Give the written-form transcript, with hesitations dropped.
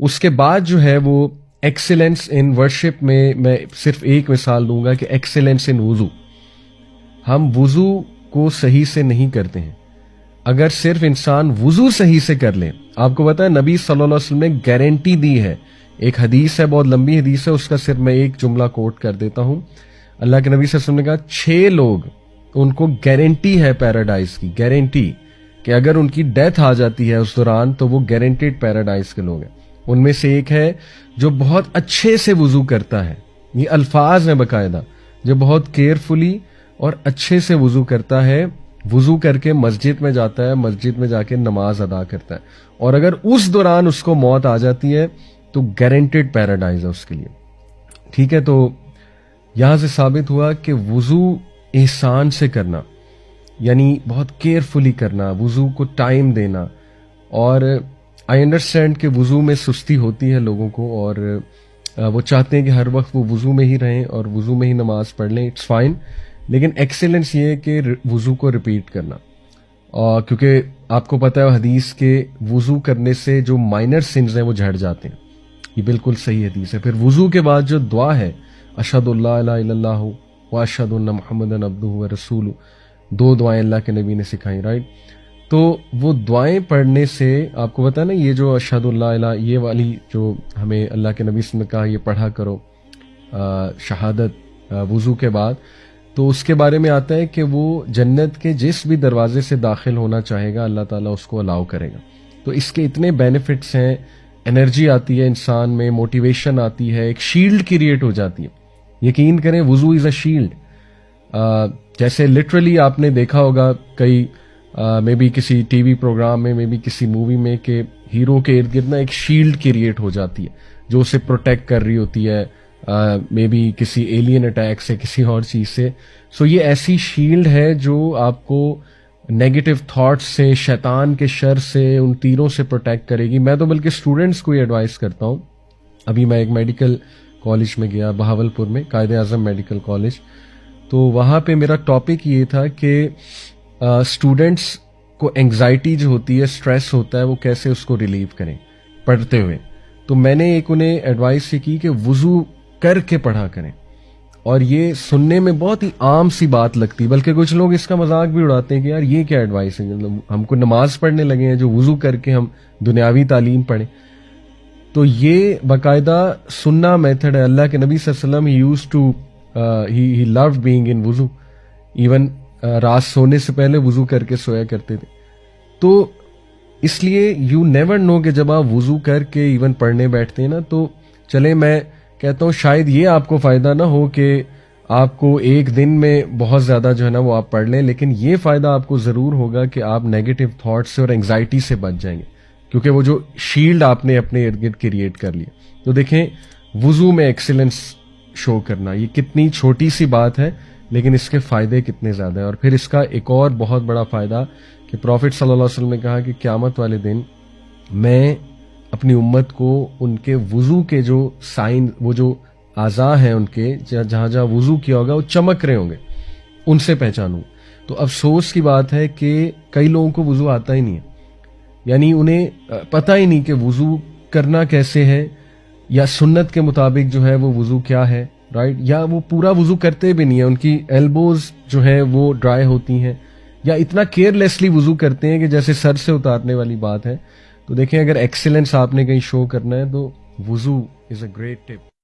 اس کے بعد جو ہے وہ ایکسیلنس ان ورشپ میں صرف ایک مثال دوں گا کہ ایکسیلنس ان وضو. ہم وضو کو صحیح سے نہیں کرتے ہیں. اگر صرف انسان وضو صحیح سے کر لے, آپ کو پتا ہے نبی صلی اللہ علیہ وسلم نے گارنٹی دی ہے, ایک حدیث ہے, بہت لمبی حدیث ہے, اس کا صرف میں ایک جملہ کوٹ کر دیتا ہوں. اللہ کے نبی صلی اللہ علیہ وسلم نے کہا 6 لوگ ان کو گارنٹی ہے پیراڈائز کی, گارنٹی کہ اگر ان کی ڈیتھ آ جاتی ہے اس دوران تو وہ گارنٹیڈ پیراڈائز کے لوگ ہیں. ان میں سے ایک ہے جو بہت اچھے سے وضو کرتا ہے, یہ الفاظ ہیں باقاعدہ, جو بہت کیئرفلی اور اچھے سے وضو کرتا ہے, وضو کر کے مسجد میں جاتا ہے, مسجد میں جا کے نماز ادا کرتا ہے, اور اگر اس دوران اس کو موت آ جاتی ہے تو گارنٹیڈ پیراڈائز ہے اس کے لیے. ٹھیک ہے, تو یہاں سے ثابت ہوا کہ وضو احسان سے کرنا, یعنی بہت کیئرفلی کرنا, وضو کو ٹائم دینا. اور آئی انڈرسٹینڈ کہ وضو میں سستی ہوتی ہے لوگوں کو, اور وہ چاہتے ہیں کہ ہر وقت وہ وضو میں ہی رہیں اور وضو میں ہی نماز پڑھ لیں, اٹس فائن. لیکن ایکسیلنس یہ ہے کہ وضو کو ریپیٹ کرنا, اور کیونکہ آپ کو پتہ ہے حدیث کے وضو کرنے سے جو مائنر سنز ہیں وہ جھڑ جاتے ہیں, یہ بالکل صحیح حدیث ہے. پھر وضو کے بعد جو دعا ہے اشہد اللہ الہ الا اللہ و اشہد ان محمدن عبدہ و رسولہ, 2 دعائیں اللہ کے نبی نے سکھائیں, رائٹ. تو وہ دعائیں پڑھنے سے آپ کو پتا نا, یہ جو اشہد اللہ الہ, یہ والی جو ہمیں اللہ کے نبی نے کہا یہ پڑھا کرو شہادت وضو کے بعد, تو اس کے بارے میں آتا ہے کہ وہ جنت کے جس بھی دروازے سے داخل ہونا چاہے گا اللہ تعالیٰ اس کو الاؤ کرے گا. تو اس کے اتنے بینیفٹس ہیں, انرجی آتی ہے انسان میں, موٹیویشن آتی ہے, ایک شیلڈ کریٹ ہو جاتی ہے. یقین کریں وضو از اے شیلڈ. جیسے لٹرلی آپ نے دیکھا ہوگا کئی میں بھی کسی ٹی وی پروگرام میں, میں بھی کسی مووی میں, کہ ہیرو کے ارد گرد نا ایک شیلڈ کریٹ ہو جاتی ہے جو اسے پروٹیکٹ کر رہی ہوتی ہے, مے بی کسی ایلین اٹیک سے, کسی اور چیز سے. سو یہ ایسی شیلڈ ہے جو آپ کو نیگیٹو تھاٹس سے, شیطان کے شر سے, ان تیروں سے پروٹیکٹ کرے گی. میں تو بلکہ اسٹوڈنٹس کو یہ ایڈوائز کرتا ہوں. ابھی میں ایک میڈیکل کالج میں گیا بہاولپور میں, قائد اعظم میڈیکل کالج, تو وہاں پہ میرا ٹاپک یہ تھا کہ اسٹوڈنٹس کو انگزائٹی جو ہوتی ہے, اسٹریس ہوتا ہے, وہ کیسے اس کو ریلیو کریں پڑھتے ہوئے. تو میں نے ایک انہیں ایڈوائس یہ کی کہ وضو کر کے پڑھا کریں, اور یہ سننے میں بہت ہی عام سی بات لگتی, بلکہ کچھ لوگ اس کا مذاق بھی اڑاتے ہیں کہ یار یہ کیا ایڈوائس ہے, ہم کو نماز پڑھنے لگے ہیں جو وضو کر کے ہم دنیاوی تعلیم پڑھیں. تو یہ باقاعدہ سننا میتھڈ ہے. اللہ کے نبی صلی اللہ علیہ وسلم he loved being in وضو, ایون رات سونے سے پہلے وضو کر کے سویا کرتے تھے. تو اس لیے یو نیور نو کہ جب آپ وضو کر کے ایون پڑھنے بیٹھتے ہیں نا, تو چلے میں کہتا ہوں شاید یہ آپ کو فائدہ نہ ہو کہ آپ کو ایک دن میں بہت زیادہ جو ہے نا وہ آپ پڑھ لیں, لیکن یہ فائدہ آپ کو ضرور ہوگا کہ آپ نیگیٹو تھاٹ سے اور انگزائٹی سے بچ جائیں گے, کیونکہ وہ جو شیلڈ آپ نے اپنے ارد گرد کریٹ کر لی. تو دیکھیں وضو میں ایکسیلنس شو کرنا, یہ کتنی چھوٹی سی بات ہے لیکن اس کے فائدے کتنے زیادہ ہیں. اور پھر اس کا ایک اور بہت بڑا فائدہ کہ پروفٹ صلی اللہ علیہ وسلم نے کہا کہ قیامت والے دن میں اپنی امت کو ان کے وضو کے جو سائن, وہ جو اعضاء ہیں ان کے, جہاں جہاں وضو کیا ہوگا وہ چمک رہے ہوں گے, ان سے پہچانوں. تو افسوس کی بات ہے کہ کئی لوگوں کو وضو آتا ہی نہیں ہے, یعنی انہیں پتہ ہی نہیں کہ وضو کرنا کیسے ہے, یا سنت کے مطابق جو ہے وہ وضو کیا ہے, رائٹ, یا وہ پورا وضو کرتے بھی نہیں ہے, ان کی ایلبوز جو ہیں وہ ڈرائی ہوتی ہیں, یا اتنا کیئر لیسلی وضو کرتے ہیں کہ جیسے سر سے اتارنے والی بات ہے. تو دیکھیں اگر ایکسیلنس آپ نے کہیں شو کرنا ہے تو وضو از اے گریٹ ٹپ.